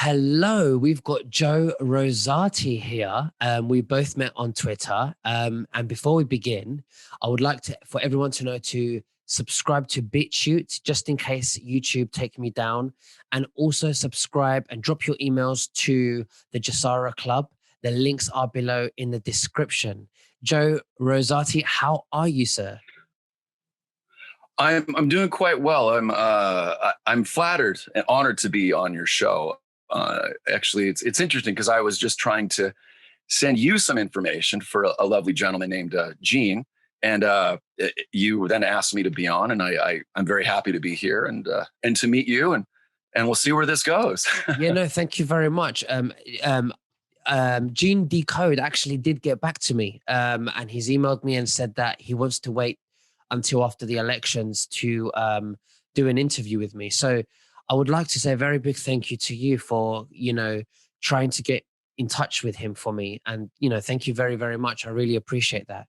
Hello, we've got Joe Rosati here. We both met on Twitter. And before we begin, I would like for everyone to know to subscribe to BitChute just in case YouTube take me down, and also subscribe and drop your emails to the Jasara Club. The links are below in the description. Joe Rosati, how are you, sir? I'm doing quite well. I'm flattered and honored to be on your show. Actually, it's interesting because I was just trying to send you some information for a lovely gentleman named Gene, and you then asked me to be on, and I'm very happy to be here and to meet you, and we'll see where this goes. Yeah, no, thank you very much. Gene Decode actually did get back to me, and he's emailed me and said that he wants to wait until after the elections to do an interview with me. So I would like to say a very big thank you to you for, trying to get in touch with him for me. And, thank you very, very much. I really appreciate that.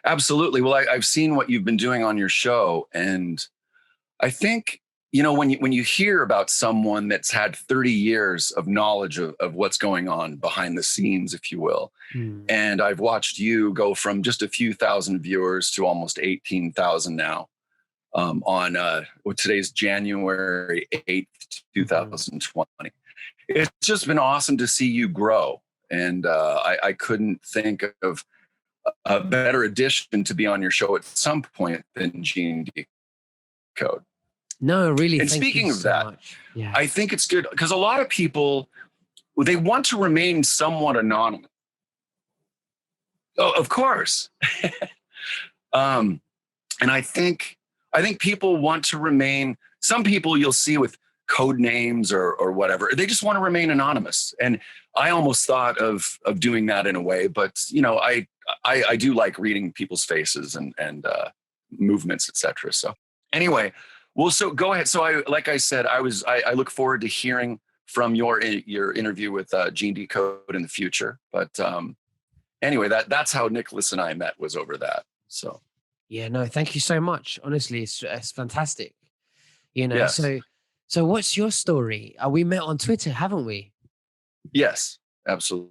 Absolutely. Well, I've seen what you've been doing on your show, and I think when you hear about someone that's had 30 years of knowledge of what's going on behind the scenes, if you will, and I've watched you go from just a few thousand viewers to almost 18,000 now on today's January 8th, 2020. It's just been awesome to see you grow, and I couldn't think of a better addition to be on your show at some point than Gene Decode. No, really. And thank speaking you of so that, much. Yeah. I think it's good because a lot of people, they want to remain somewhat anonymous. Oh, of course. And I think people want to remain. Some people you'll see with code names or whatever. They just want to remain anonymous. And I almost thought of doing that in a way, but I do like reading people's faces and movements, etc. So anyway. Well, so go ahead. So like I said, I look forward to hearing from your interview with Gene Decode in the future. But anyway, that's how Nicholas and I met, was over that. So Yeah, no, thank you so much. Honestly, it's fantastic. yes, So what's your story? We met on Twitter, haven't we? yes, absolutely.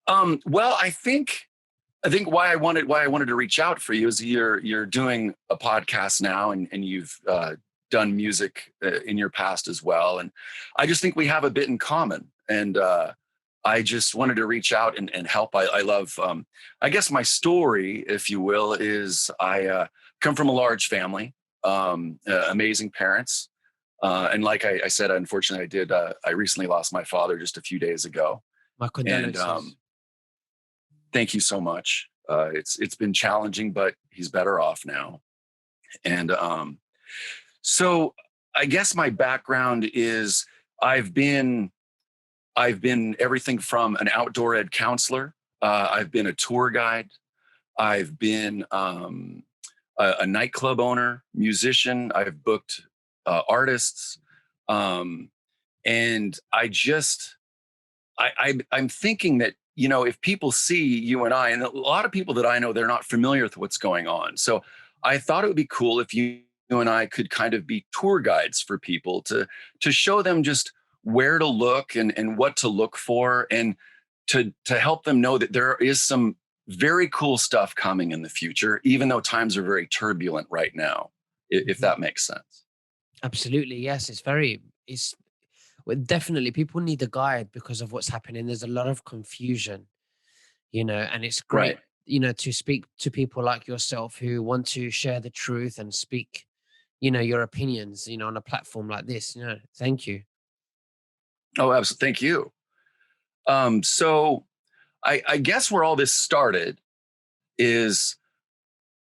Well, I think why I wanted to reach out for you is you're doing a podcast now, and you've done music in your past as well, and I just think we have a bit in common, and I just wanted to reach out and help. I love, I guess my story, if you will, is I come from a large family, amazing parents, and like I said, unfortunately, I recently lost my father just a few days ago, My and condolences. thank you so much. It's been challenging, but he's better off now. And so I guess my background is I've been everything from an outdoor ed counselor. I've been a tour guide. I've been a nightclub owner, musician. I've booked artists, and I'm thinking that, if people see you and I, and a lot of people that I know, they're not familiar with what's going on. So I thought it would be cool if you and I could kind of be tour guides for people to show them just where to look and what to look for, and to help them know that there is some very cool stuff coming in the future, even though times are very turbulent right now, if that makes sense. Absolutely. Yes, it's well, definitely people need a guide because of what's happening. There's a lot of confusion, and it's great, Right. to speak to people like yourself who want to share the truth and speak, your opinions, on a platform like this. Thank you. Oh, absolutely. Thank you. So I guess where all this started is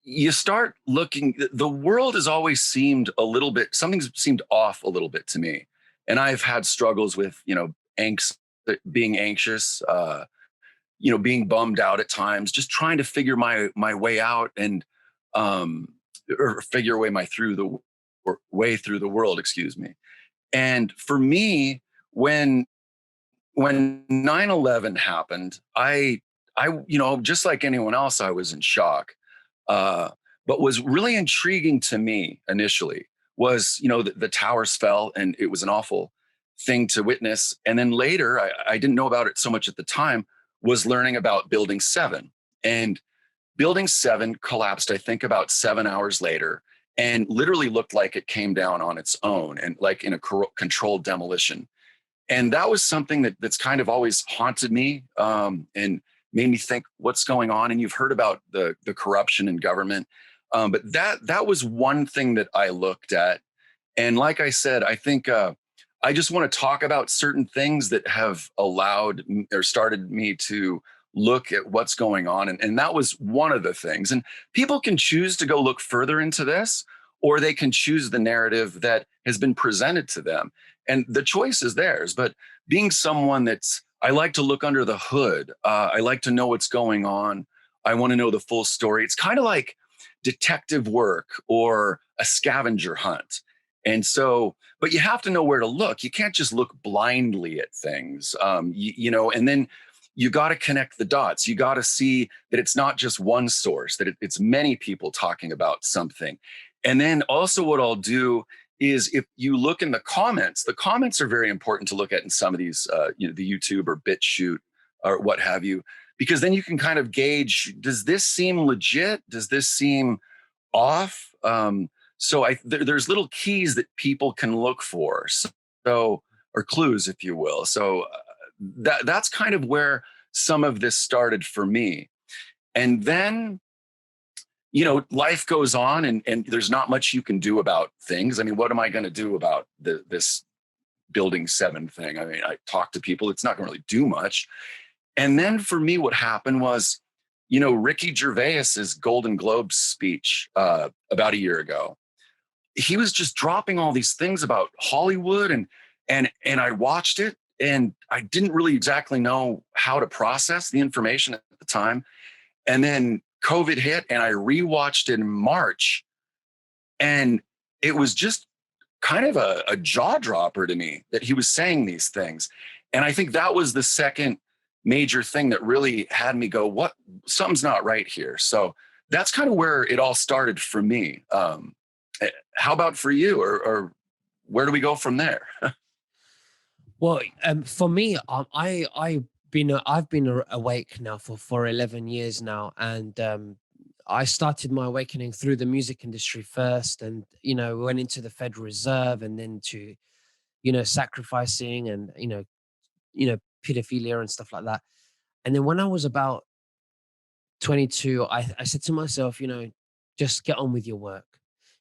you start looking, the world has always seemed something's seemed off a little bit to me. And I've had struggles with, angst, being anxious, being bummed out at times, just trying to figure my way out, and or figure away my through the or way through the world, excuse me. And for me, when 9/11 happened, just like anyone else, I was in shock. But was really intriguing to me initially was, the towers fell, and it was an awful thing to witness. And then later, I didn't know about it so much at the time, was learning about Building 7. And Building 7 collapsed, I think, about 7 hours later, and literally looked like it came down on its own, and like in a controlled demolition. And that was something that's kind of always haunted me, and made me think, what's going on? And you've heard about the corruption in government, but that was one thing that I looked at. And like I said, I think I just want to talk about certain things that have allowed or started me to look at what's going on. And that was one of the things. And people can choose to go look further into this, or they can choose the narrative that has been presented to them. And the choice is theirs. But being someone I like to look under the hood, I like to know what's going on. I want to know the full story. It's kind of like detective work or a scavenger hunt. And so, but you have to know where to look. You can't just look blindly at things, and then you got to connect the dots. You got to see that it's not just one source, that it's many people talking about something. And then also, what I'll do is, if you look in the comments are very important to look at in some of these, the YouTube or BitChute or what have you, because then you can kind of gauge, does this seem legit? Does this seem off? So there's little keys that people can look for, or clues, if you will. So that's kind of where some of this started for me. And then, life goes on, and there's not much you can do about things. I mean, what am I going to do about this Building 7 thing? I mean, I talk to people, it's not going to really do much. And then for me, what happened was, Ricky Gervais's Golden Globes speech about a year ago. He was just dropping all these things about Hollywood, and I watched it, and I didn't really exactly know how to process the information at the time. And then COVID hit, and I rewatched it in March, and it was just kind of a jaw dropper to me that he was saying these things. And I think that was the second major thing that really had me go, what, something's not right here. So that's kind of where it all started for me. How about for you, or where do we go from there? Well, for me, I've been awake now for 11 years now, and I started my awakening through the music industry first, and went into the Federal Reserve, and then to sacrificing, and pedophilia and stuff like that. And then when I was about 22, I said to myself, just get on with your work.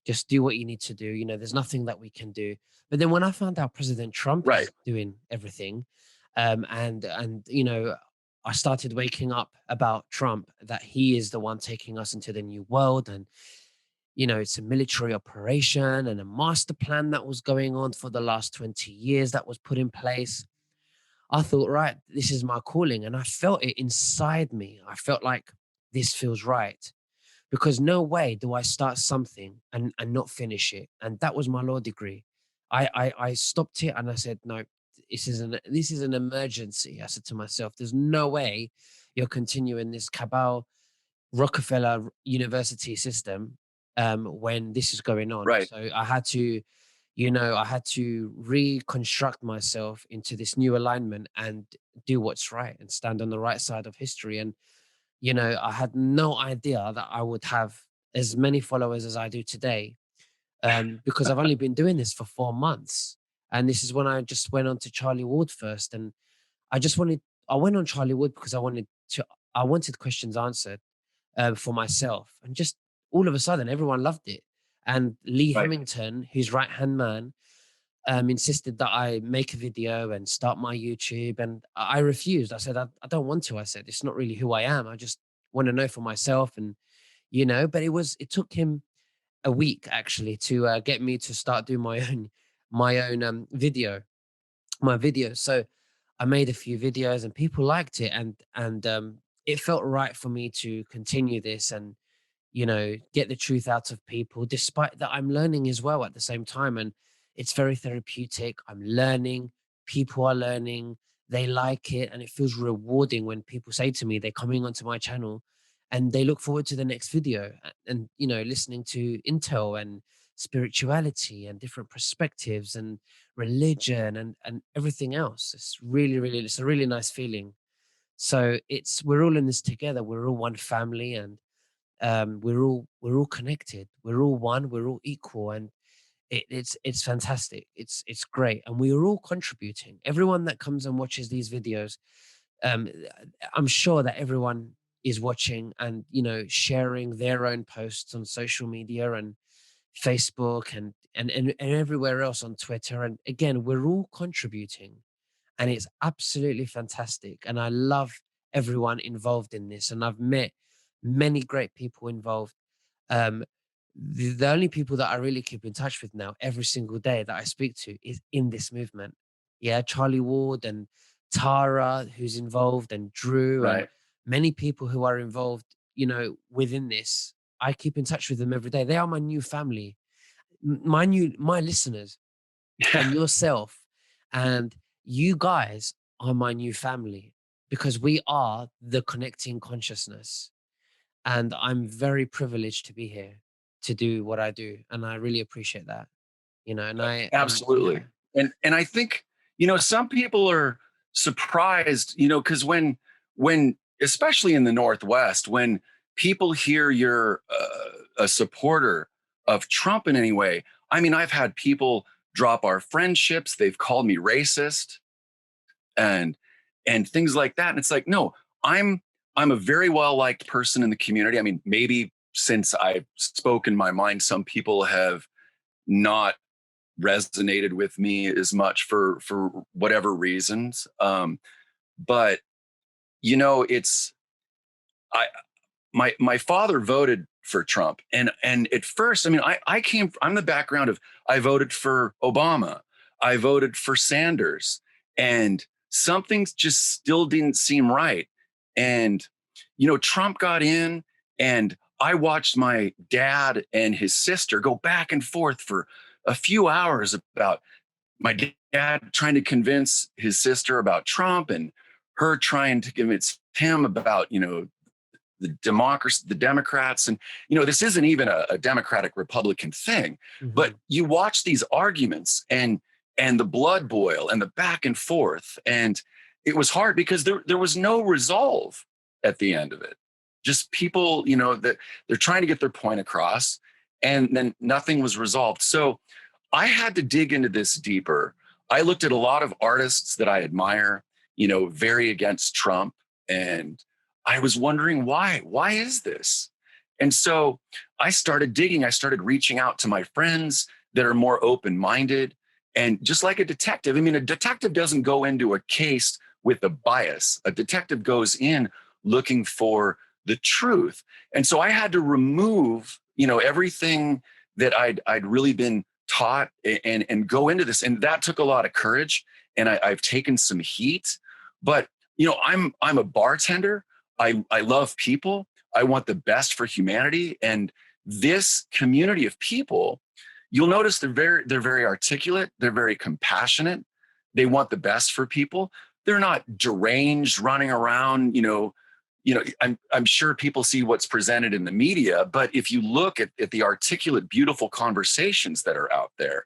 Just do what you need to do. There's nothing that we can do. But then when I found out President Trump Right, is doing everything, and I started waking up about Trump, that he is the one taking us into the new world, and it's a military operation and a master plan that was going on for the last 20 years that was put in place. I thought, right, this is my calling. And I felt it inside me. I felt like this feels right, because no way do I start something and not finish it. And that was my law degree. I stopped it, and I said, no, this is an emergency. I said to myself, there's no way you're continuing this cabal Rockefeller University system, when this is going on. right, So I had to reconstruct myself into this new alignment and do what's right and stand on the right side of history. And I had no idea that I would have as many followers as I do today, because I've only been doing this for 4 months. And this is when I just went on to Charlie Ward first, and I just wanted. I went on Charlie Wood because I wanted questions answered, for myself. And just all of a sudden, everyone loved it. And Lee right, Hemington, his right hand man, insisted that I make a video and start my YouTube. And I refused. I said, I don't want to. I said, it's not really who I am. I just want to know for myself. And, but it took him a week actually to get me to start doing my own my videos. So I made a few videos and people liked it, and it felt right for me to continue this and get the truth out of people, despite that I'm learning as well at the same time. And it's very therapeutic. I'm learning, people are learning, they like it, and it feels rewarding when people say to me they're coming onto my channel and they look forward to the next video, and listening to intel and spirituality and different perspectives and religion and everything else. It's really, it's a really nice feeling. So we're all in this together. We're all one family, and we're all connected. We're all one. We're all equal, and it's fantastic. It's great, and we are all contributing. Everyone that comes and watches these videos, um, I'm sure that everyone is watching and sharing their own posts on social media and Facebook and everywhere else on Twitter. And again, we're all contributing, and it's absolutely fantastic. And I love everyone involved in this, and I've met many great people involved. Um, the only people that I really keep in touch with now every single day that I speak to is in this movement. Yeah, Charlie Ward and Tara, who's involved, and Drew, and Right. many people who are involved, within this. I keep in touch with them every day. They are my new family, my listeners, Yeah. and yourself, and you guys are my new family because we are the connecting consciousness. And I'm very privileged to be here to do what I do, and I really appreciate that. Yeah. Absolutely. And I think, some people are surprised, because when especially in the Northwest, when people hear you're a supporter of Trump in any way, I mean, I've had people drop our friendships, they've called me racist and things like that. And it's like, no, I'm I'm a very well liked person in the community. I mean, maybe since I've spoken my mind, some people have not resonated with me as much for whatever reasons. But it's I my father voted for Trump, and at first, I mean, I'm the background of I voted for Obama, I voted for Sanders, and something just still didn't seem right. And Trump got in, and I watched my dad and his sister go back and forth for a few hours about my dad trying to convince his sister about Trump and her trying to convince him about, the democracy, the Democrats. And, this isn't even a Democratic Republican thing, but Mhm. you watch these arguments and the blood boil and the back and forth. And it was hard because there was no resolve at the end of it. Just people, that they're trying to get their point across, and then nothing was resolved. So I had to dig into this deeper. I looked at a lot of artists that I admire, very against Trump. And I was wondering why. Why is this? And so I started digging. I started reaching out to my friends that are more open minded. And just like a detective, I mean, a detective doesn't go into a case with a bias, a detective goes in looking for the truth. And so I had to remove, everything that I'd really been taught and go into this. And that took a lot of courage. And I've taken some heat. But I'm a bartender. I love people. I want the best for humanity. And this community of people, you'll notice they're very articulate, they're very compassionate. They want the best for people. They're not deranged running around, I'm sure people see what's presented in the media, but if you look at the articulate, beautiful conversations that are out there,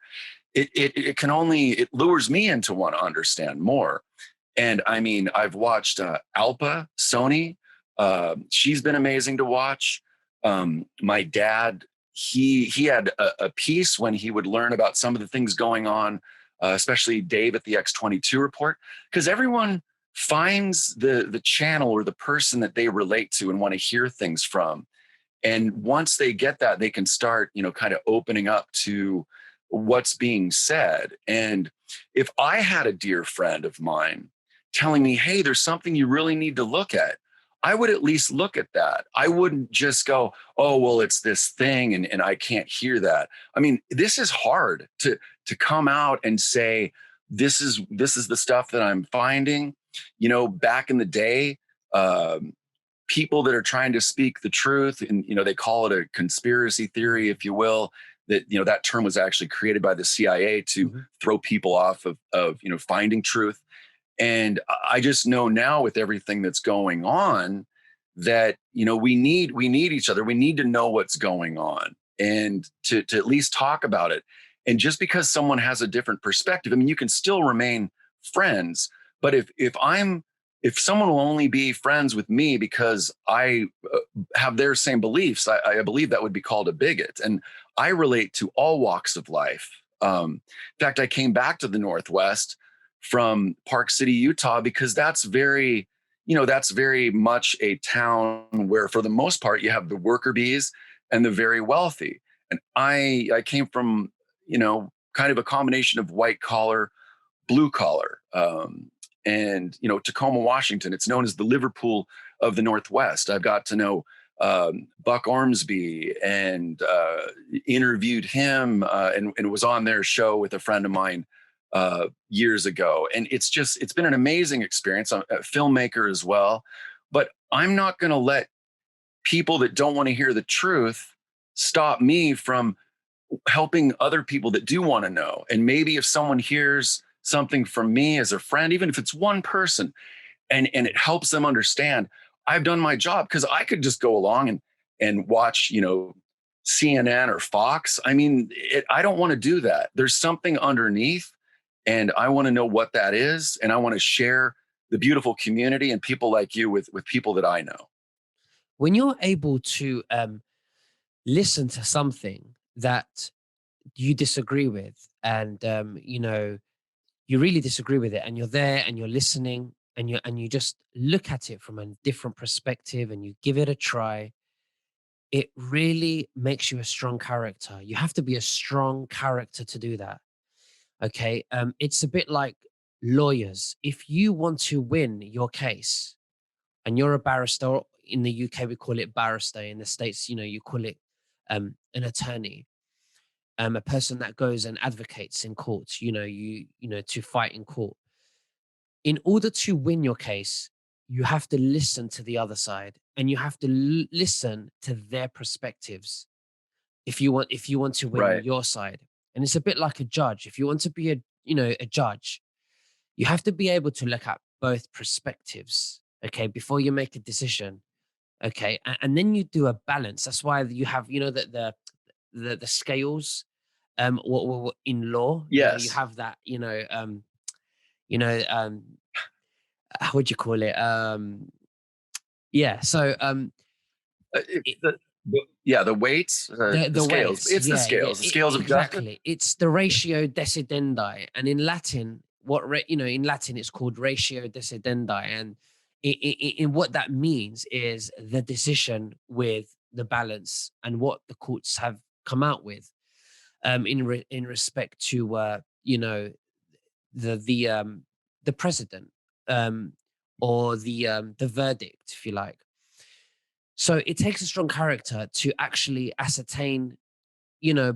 it lures me in to want to understand more. And I mean, I've watched Alpa Sony. She's been amazing to watch. My dad, he had a piece when he would learn about some of the things going on, especially Dave at the X22 report, because everyone finds the channel or the person that they relate to and want to hear things from. And once they get that, they can start, kind of opening up to what's being said. And if I had a dear friend of mine telling me, hey, there's something you really need to look at, I would at least look at that. I wouldn't just go, oh, well, it's this thing and I can't hear that. I mean, this is hard to come out and say, this is the stuff that I'm finding. Back in the day, um, people that are trying to speak the truth, and they call it a conspiracy theory, if you will, that that term was actually created by the CIA to Mhm. throw people off of finding truth. And I just know now, with everything that's going on, that we need each other. We need to know what's going on. and to at least talk about it. And just because someone has a different perspective, I mean, you can still remain friends. But if someone will only be friends with me because I have their same beliefs, I believe that would be called a bigot. And I relate to all walks of life. In fact, I came back to the Northwest from Park City, Utah, because that's very much a town where, for the most part, you have the worker bees and the very wealthy. And I came from, kind of a combination of white collar, blue collar. And Tacoma, Washington, it's known as the Liverpool of the Northwest. I've got to know Buck Ormsby and interviewed him and was on their show with a friend of mine years ago. And it's been an amazing experience. I'm a filmmaker as well, but I'm not going to let people that don't want to hear the truth stop me from helping other people that do want to know. And maybe if someone hears something from me as a friend, even if it's one person, and it helps them understand, I've done my job. Because I could just go along and watch, CNN or Fox. I mean, I don't want to do that. There's something underneath, and I want to know what that is, and I want to share the beautiful community and people like you with people that I know. When you're able to listen to something that you disagree with, and you really disagree with it, and you're there and you're listening, and you just look at it from a different perspective and you give it a try, it really makes you a strong character. You have to be a strong character to do that. Okay. It's a bit like lawyers. If you want to win your case, and you're a barrister, in the UK we call it barrister, in the States, you call it an attorney, a person that goes and advocates in court, to fight in court. In order to win your case, you have to listen to the other side, and you have to listen to their perspectives if you want to win Right. your side. And it's a bit like a judge. If you want to be a judge, you have to be able to look at both perspectives, okay, before you make a decision. Okay. And then you do a balance. That's why you have, the scales. In law, you Yes. have that, you know, how would you call it? Yeah. So It's it, the weights, the the scales. weights, It's the yeah, yeah, scales, the scales of justice. exactly. It's the ratio decidendi, and in Latin, in Latin, it's called ratio decidendi, and in what that means is the decision with the balance, and what the courts have come out with, in respect to the president, um, or the verdict, if you like. So it takes a strong character to actually ascertain,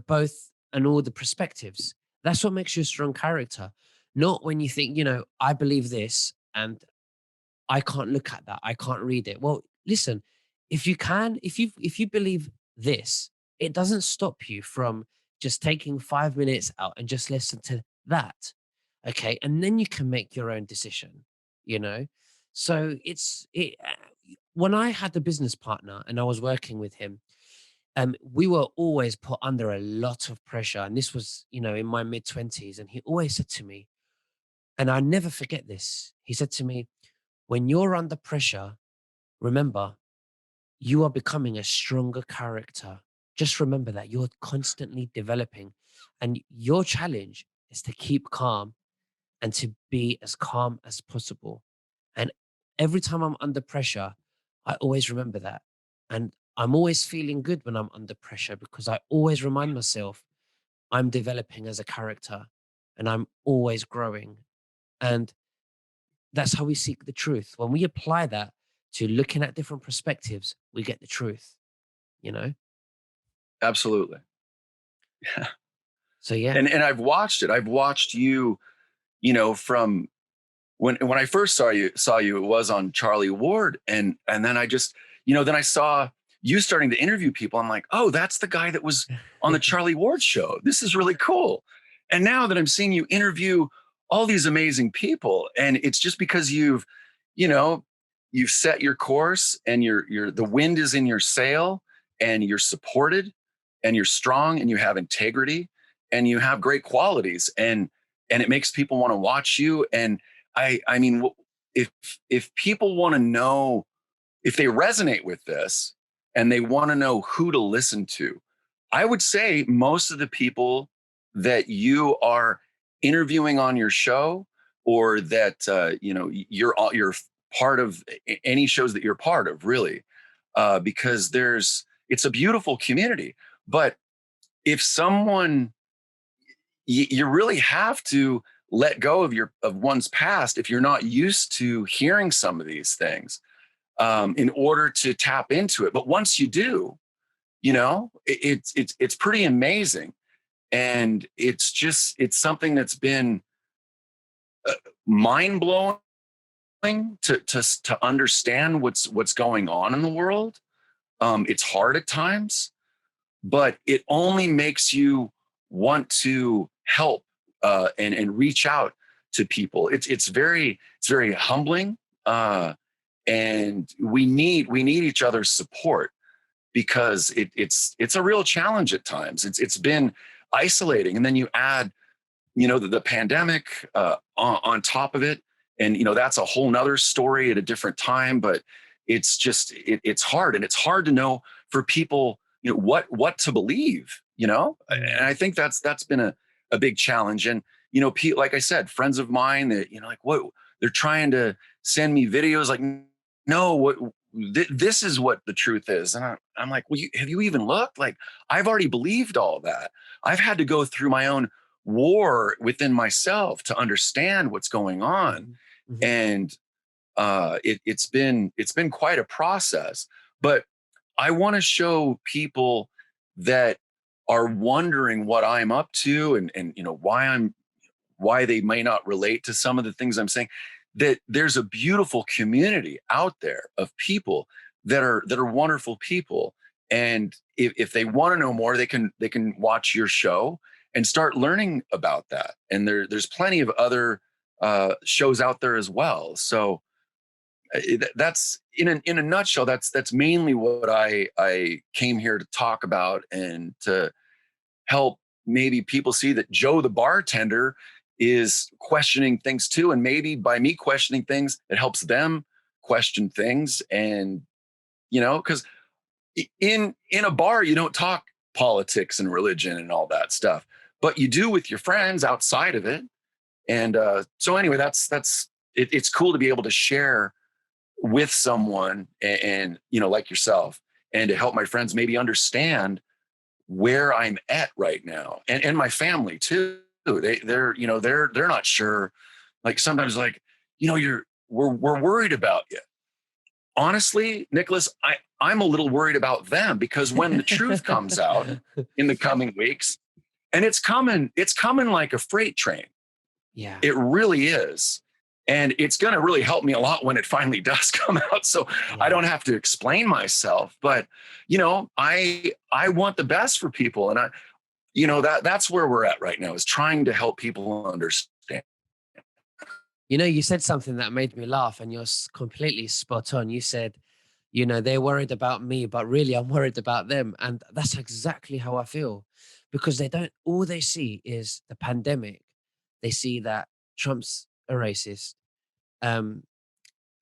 both and all the perspectives. That's what makes you a strong character. Not when you think, I believe this and I can't look at that. I can't read it. Well, listen, if you believe this, it doesn't stop you from just taking 5 minutes out and just listen to that. Okay. And then you can make your own decision, you know? So when I had the business partner and I was working with him, we were always put under a lot of pressure. And this was, in my mid 20s. And he always said to me, and I never forget this. He said to me, when you're under pressure, remember, you are becoming a stronger character. Just remember that you're constantly developing. And your challenge is to keep calm and to be as calm as possible. And every time I'm under pressure, I always remember that. And I'm always feeling good when I'm under pressure, because I always remind myself I'm developing as a character and I'm always growing. And that's how we seek the truth. When we apply that to looking at different perspectives, we get the truth, you know? Absolutely. So, yeah. And I've watched it. I've watched you, from when I first saw you, it was on Charlie Ward. And then then I saw you starting to interview people. I'm like, oh, that's the guy that was on the Charlie Ward show. This is really cool. And now that I'm seeing you interview all these amazing people, and it's just because you know, you've set your course, and the wind is in your sail, and you're supported, and you're strong and you have integrity and you have great qualities, and it makes people want to watch you. And I mean, if people want to know, if they resonate with this and they want to know who to listen to, I would say most of the people that you are interviewing on your show, or that you're part of any shows that you're part of, really, because it's a beautiful community. But if someone, you really have to let go of one's past if you're not used to hearing some of these things, in order to tap into it. But once you do, it's pretty amazing. And it's something that's been mind blowing to understand what's going on in the world. It's hard at times, but it only makes you want to help, and reach out to people. It's very humbling, and we need each other's support, because it's a real challenge at times. It's been isolating, and then you add, the pandemic, on top of it, and that's a whole nother story at a different time. But it's hard, and it's hard to know for people, what to believe, and I think that's been a big challenge. And like I said, friends of mine that, like, what, they're trying to send me videos like, no, this is what the truth is. And I'm like, well, have you even looked? Like, I've already believed all that. I've had to go through my own war within myself to understand what's going on. Mm-hmm. And it's been quite a process. But I want to show people that are wondering what I'm up to, and why they may not relate to some of the things I'm saying, that there's a beautiful community out there of people that are wonderful people. And if they want to know more, they can watch your show and start learning about that. And there's plenty of other shows out there as well. So that's in a nutshell. That's mainly what I came here to talk about, and to help maybe people see that Joe the bartender is questioning things too. And maybe by me questioning things, it helps them question things. And, because in a bar, you don't talk politics and religion and all that stuff, but you do with your friends outside of it. And so anyway, it's cool to be able to share with someone, and like yourself, and to help my friends maybe understand where I'm at right now, and my family too. They're not sure. Like, sometimes, like, we're worried about you. Honestly, Nicholas, I'm a little worried about them, because when the truth comes out in the coming weeks, and it's coming like a freight train. Yeah. It really is. And it's going to really help me a lot when it finally does come out. So I Yeah. don't have to explain myself. But, I want the best for people. And that's where we're at right now, is trying to help people understand. You said something that made me laugh, and you're completely spot on. You said, they're worried about me, but really I'm worried about them. And that's exactly how I feel, because all they see is the pandemic. They see that Trump's a racist. Um,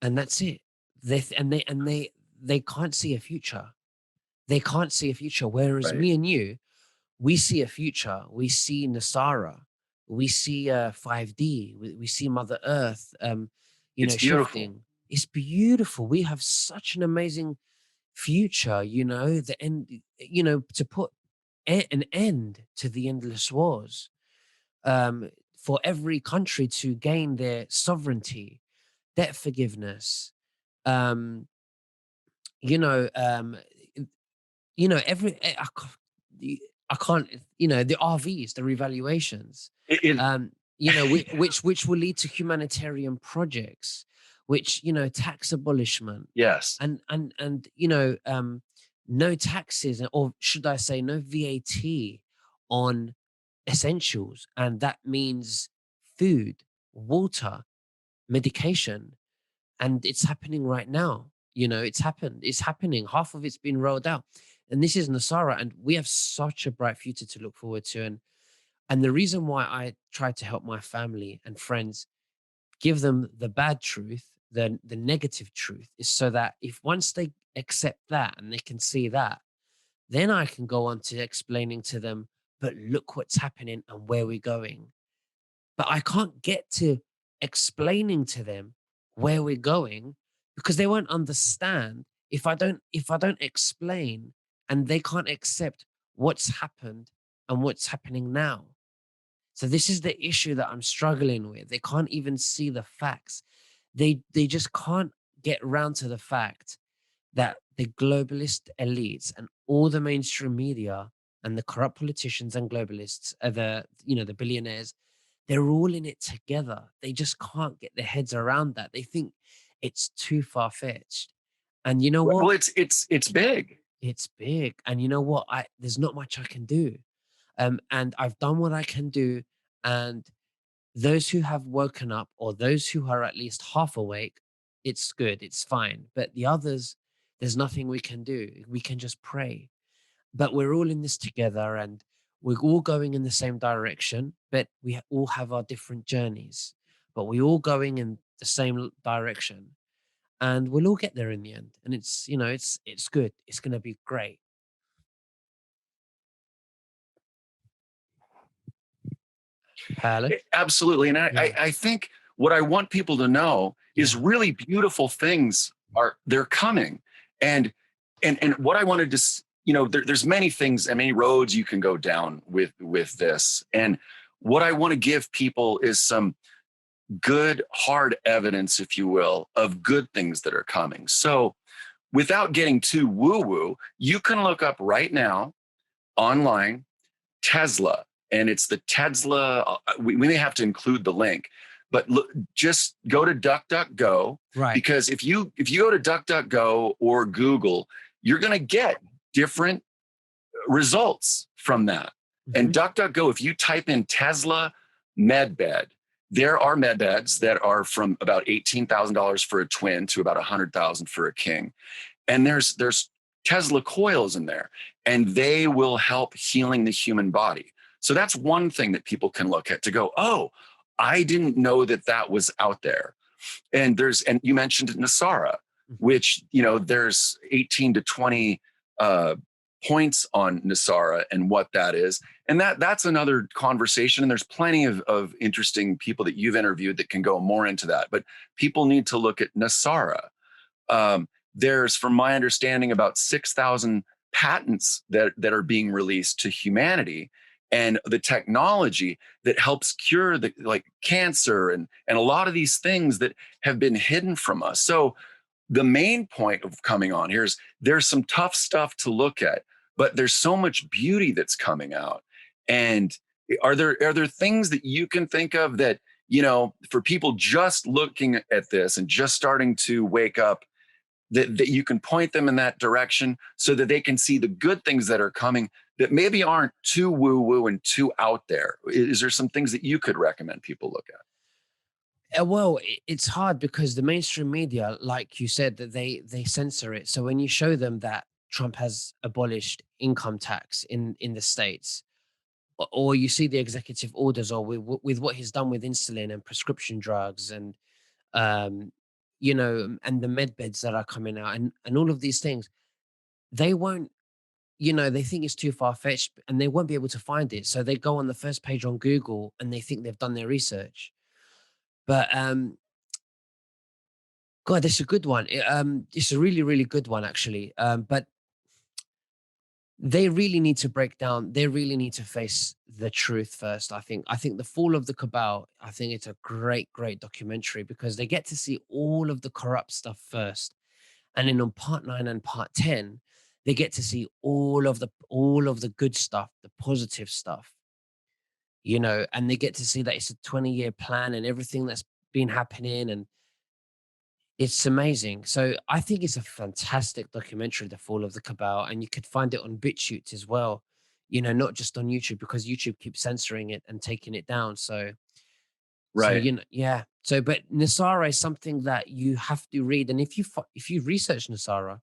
and that's it. They can't see a future. They can't see a future. Whereas Right. me and you, we see a future. We see Nasara. We see 5D. We see Mother Earth, It's beautiful. shifting. It's beautiful. We have such an amazing future, the end, to put an end to the endless wars, for every country to gain their sovereignty, debt forgiveness, um, you know, um, every I can't, the RVs, the revaluations, It, which will lead to humanitarian projects, which, tax abolishment, yes. and no taxes, or should I say no VAT on essentials. And that means food, water, medication. And it's happening right now. It's happening. Half of it's been rolled out. And this is Nasara, and we have such a bright future to look forward to. And the reason why I try to help my family and friends give them the bad truth, the negative truth, is so that if once they accept that and they can see that, then I can go on to explaining to them, but look what's happening and where we're going. But I can't get to explaining to them where we're going because they won't understand if I don't explain, and they can't accept what's happened and what's happening now. So this is the issue that I'm struggling with. They can't even see the facts. They just can't get around to the fact that the globalist elites and all the mainstream media and the corrupt politicians and globalists are the billionaires, they're all in it together. They just can't get their heads around that. They think it's too far-fetched. And you know Well, what? it's big. It's big. And you know what? There's not much I can do. And I've done what I can do. And those who have woken up, or those who are at least half awake, it's good, it's fine. But the others, there's nothing we can do. We can just pray. But we're all in this together, and we're all going in the same direction, but we all have our different journeys. But we're all going in the same direction, and we'll all get there in the end. And it's good. It's going to be great. Hello? Absolutely. And Yeah. I think what I want people to know is Yeah. really beautiful things they're coming. And and what I wanted to there's many things and many roads you can go down with this. And what I want to give people is some good hard evidence, if you will, of good things that are coming. So without getting too woo woo, you can look up right now online Tesla, and it's the Tesla. We may have to include the link, but look, just go to DuckDuckGo, Right. because if you go to DuckDuckGo or Google, you're going to get different results from that. And Hmm. DuckDuckGo, if you type in Tesla med bed, there are med beds that are from about $18,000 for a twin to about 100,000 for a king. And there's Tesla coils in there, and they will help healing the human body. So that's one thing that people can look at to go, oh, I didn't know that that was out there. And you mentioned Nasara, Hmm. which there's 18 to 20 uh, points on Nasara and what that is. And that's another conversation. And there's plenty of interesting people that you've interviewed that can go more into that. But people need to look at Nasara. There's, from my understanding, about 6,000 patents that are being released to humanity, and the technology that helps cure the like cancer and a lot of these things that have been hidden from us. So the main point of coming on here is there's some tough stuff to look at, but there's so much beauty that's coming out. And are there things that you can think of that, for people just looking at this and just starting to wake up, that you can point them in that direction so that they can see the good things that are coming that maybe aren't too woo woo and too out there? Is there some things that you could recommend people look at? Well, it's hard because the mainstream media, like you said, that they censor it. So when you show them that Trump has abolished income tax in the states, or you see the executive orders, or with what he's done with insulin and prescription drugs, and um, and the med beds that are coming out, and all of these things, they won't. They think it's too far fetched, and they won't be able to find it. So they go on the first page on Google, and they think they've done their research. But God, it's a good one. It's a really, really good one, actually. But they really need to break down. They really need to face the truth first. I think the fall of the cabal. I think it's a great, great documentary because they get to see all of the corrupt stuff first, and then on part 9 and part 10, they get to see all of the good stuff, the positive stuff. And they get to see that it's a 20-year plan and everything that's been happening, and it's amazing. So I think it's a fantastic documentary, The Fall of the Cabal, and you could find it on BitChute as well. Not just on YouTube because YouTube keeps censoring it and taking it down. So Right. yeah. So, but Nasara is something that you have to read, and if you research Nasara,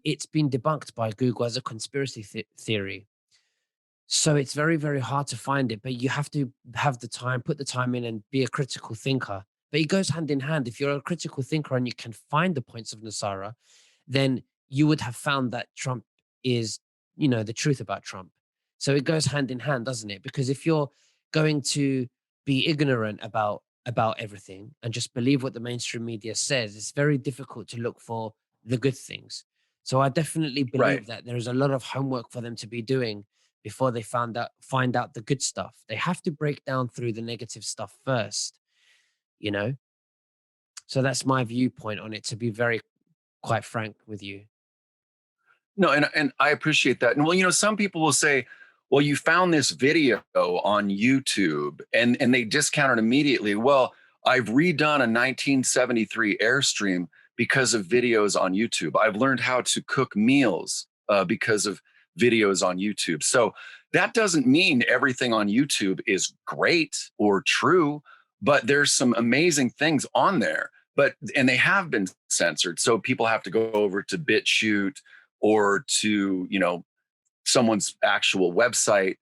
it's been debunked by Google as a conspiracy theory. So it's very, very hard to find it, but you have to have the time, put the time in and be a critical thinker. But it goes hand in hand. If you're a critical thinker and you can find the points of Nasara, then you would have found that Trump is, the truth about Trump. So it goes hand in hand, doesn't it? Because if you're going to be ignorant about everything and just believe what the mainstream media says, it's very difficult to look for the good things. So I definitely Right. believe that there is a lot of homework for them to be doing before they find out the good stuff. They have to break down through the negative stuff first, you know? So that's my viewpoint on it, to be very quite frank with you. No, and I appreciate that. And well, some people will say, "Well, you found this video on YouTube," and they discount it immediately. Well, I've redone a 1973 Airstream because of videos on YouTube. I've learned how to cook meals because of videos on YouTube. So that doesn't mean everything on YouTube is great or true, but there's some amazing things on there. And they have been censored, so people have to go over to BitChute or to someone's actual website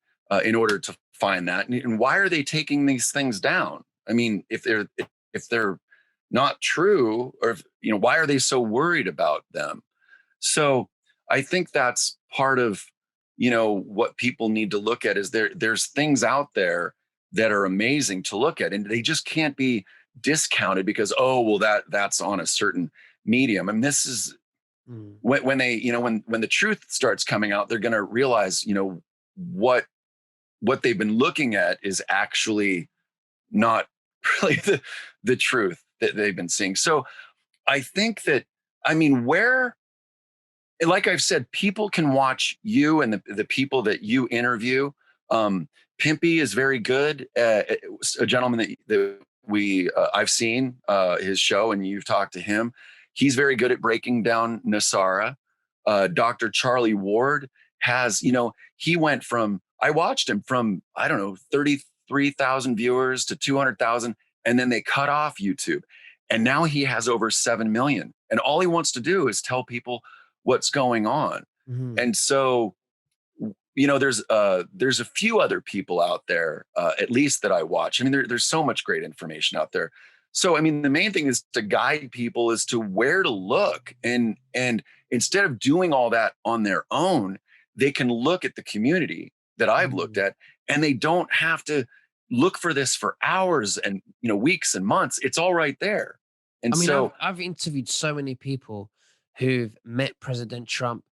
in order to find that. And why are they taking these things down? I mean, if they're not true, or if, why are they so worried about them? So I think that's part of what people need to look at is there's things out there that are amazing to look at, and they just can't be discounted because, oh well, that's on a certain medium. And this is Mm. when they when the truth starts coming out, they're going to realize what they've been looking at is actually not really the truth that they've been seeing. So I think that, I mean, where, like I've said, people can watch you and the people that you interview. um Pimpy is very good, a gentleman that we I've seen his show, and you've talked to him. He's very good at breaking down Nasara. Dr. Charlie Ward has, he went from, I watched him from, I don't know, 33,000 viewers to 200,000, and then they cut off YouTube. And now he has over 7 million. And all he wants to do is tell people what's going on. Mhm. And so, there's a few other people out there, at least that I watch. I mean, there's so much great information out there. So I mean, the main thing is to guide people as to where to look, and instead of doing all that on their own, they can look at the community that I've looked Mm. at, and they don't have to look for this for hours and weeks and months. It's all right there. And I mean, I've so, I've interviewed so many people who've met President Trump.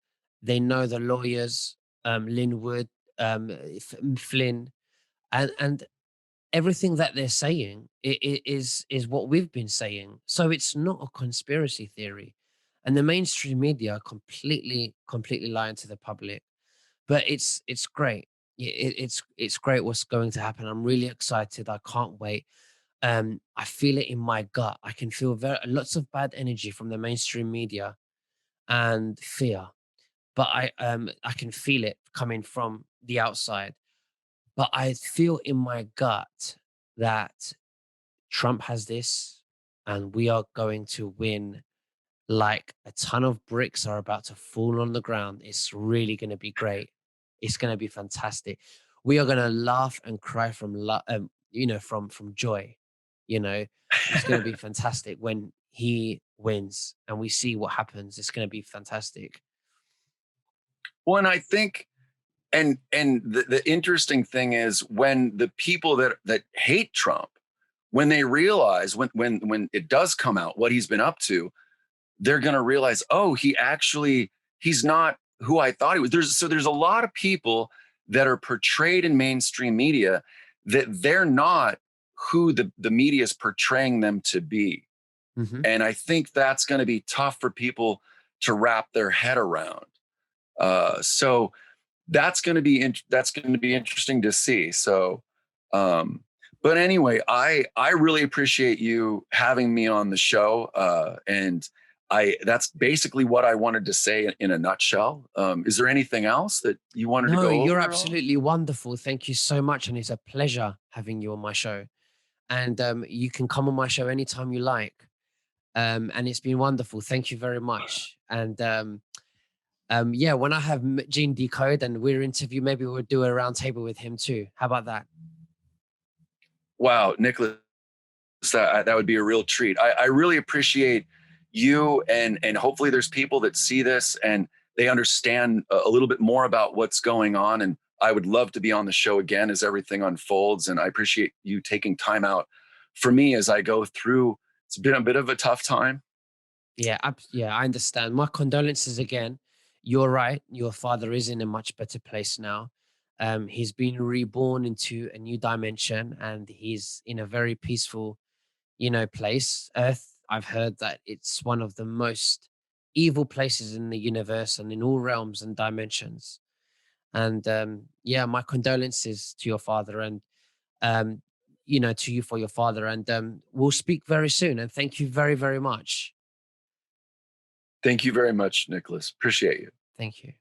They know the lawyers, Linwood, Flynn, and everything that they're saying is what we've been saying. So it's not a conspiracy theory, and the mainstream media are completely lying to the public. But it's great. It's great what's going to happen. I'm really excited. I can't wait. I feel it in my gut. I can feel very lots of bad energy from the mainstream media and fear, but I can feel it coming from the outside. But I feel in my gut that Trump has this, and we are going to win. Like a ton of bricks are about to fall on the ground. It's really going to be great. It's going to be fantastic. We are going to laugh and cry from from joy. You know, it's going to be fantastic when he wins and we see what happens. It's going to be fantastic. well, and I think, and the interesting thing is when the people that hate Trump, when they realize, when it does come out what he's been up to, they're going to realize, oh, he's not who I thought he was. There's a lot of people that are portrayed in mainstream media that they're not who the media is portraying them to be. Hmm. And I think that's going to be tough for people to wrap their head around. So that's going to be interesting to see. So, um, but anyway, I really appreciate you having me on the show, and I that's basically what I wanted to say in a nutshell. Is there anything else that you wanted to No, go you're over at all? absolutely wonderful. Thank you so much. And it's a pleasure having you on my show. And you can come on my show anytime you like. And it's been wonderful. Thank you very much. And Yeah, when I have Gene Decode and we're interview, maybe we'll do a round table with him too. How about that? Wow, Nicholas, that would be a real treat. I really appreciate you, and hopefully there's people that see this and they understand a little bit more about what's going on. And I would love to be on the show again as everything unfolds. And I appreciate you taking time out for me as I go through. It's been a bit of a tough time. Yeah, yeah, I understand. My condolences again. You're right. Your father is in a much better place now. He's been reborn into a new dimension, and he's in a very peaceful, place. Earth, I've heard that it's one of the most evil places in the universe and in all realms and dimensions. And yeah, my condolences to your father and um, to you for your father. And we'll speak very soon. And thank you very, very much. Thank you very much, Nicholas. Appreciate you. Thank you.